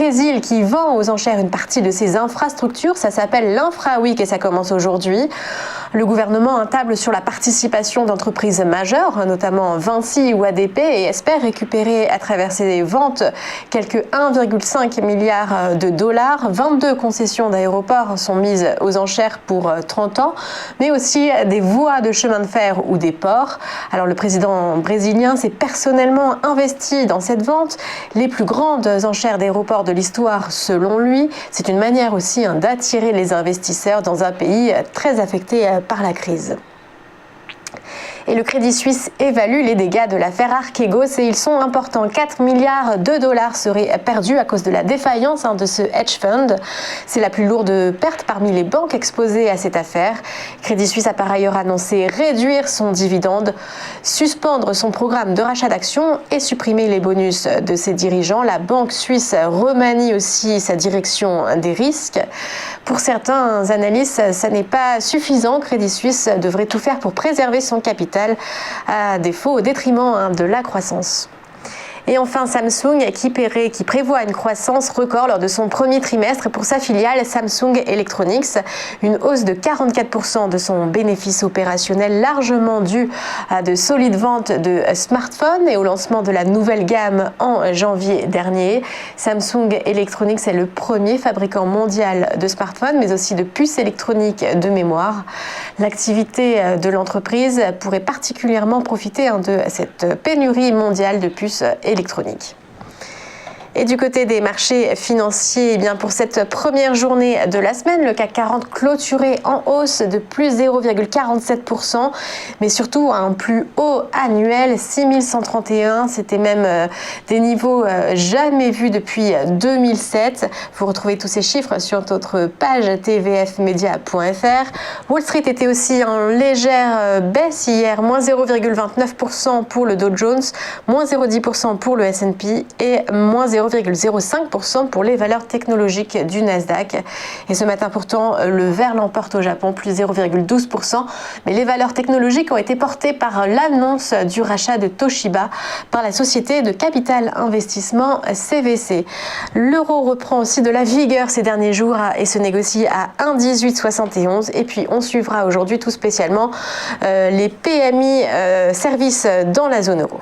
Brésil qui vend aux enchères une partie de ses infrastructures. Ça s'appelle l'Infra Week et ça commence aujourd'hui. Le gouvernement table sur la participation d'entreprises majeures, notamment Vinci ou ADP, et espère récupérer à travers ces ventes quelques 1,5 milliard de dollars. 22 concessions d'aéroports sont mises aux enchères pour 30 ans, mais aussi des voies de chemin de fer ou des ports. Alors le président brésilien s'est personnellement investi dans cette vente, les plus grandes enchères d'aéroports de l'histoire selon lui. C'est une manière aussi d'attirer les investisseurs dans un pays très affecté par la crise. Et le Crédit Suisse évalue les dégâts de l'affaire Archegos et ils sont importants. 4 milliards de dollars seraient perdus à cause de la défaillance de ce hedge fund. C'est la plus lourde perte parmi les banques exposées à cette affaire. Crédit Suisse a par ailleurs annoncé réduire son dividende, suspendre son programme de rachat d'actions et supprimer les bonus de ses dirigeants. La banque suisse remanie aussi sa direction des risques. Pour certains analystes, ça n'est pas suffisant. Crédit Suisse devrait tout faire pour préserver son capital, à défaut au détriment de la croissance. Et enfin, Samsung qui prévoit une croissance record lors de son premier trimestre pour sa filiale Samsung Electronics. Une hausse de 44% de son bénéfice opérationnel, largement due à de solides ventes de smartphones et au lancement de la nouvelle gamme en janvier dernier. Samsung Electronics est le premier fabricant mondial de smartphones, mais aussi de puces électroniques de mémoire. L'activité de l'entreprise pourrait particulièrement profiter de cette pénurie mondiale de puces électronique. Et du côté des marchés financiers, pour cette première journée de la semaine, le CAC 40 clôturé en hausse de plus 0,47%, mais surtout à un plus haut annuel, 6131. C'était même des niveaux jamais vus depuis 2007. Vous retrouvez tous ces chiffres sur notre page tvfmedia.fr. Wall Street était aussi en légère baisse hier, moins 0,29% pour le Dow Jones, moins 0,10% pour le S&P et moins 0,05% pour les valeurs technologiques du Nasdaq. Et ce matin pourtant, le vert l'emporte au Japon, plus 0,12%. Mais les valeurs technologiques ont été portées par l'annonce du rachat de Toshiba par la société de capital investissement CVC. L'euro reprend aussi de la vigueur ces derniers jours et se négocie à 1,1871. Et puis on suivra aujourd'hui tout spécialement les PMI services dans la zone euro.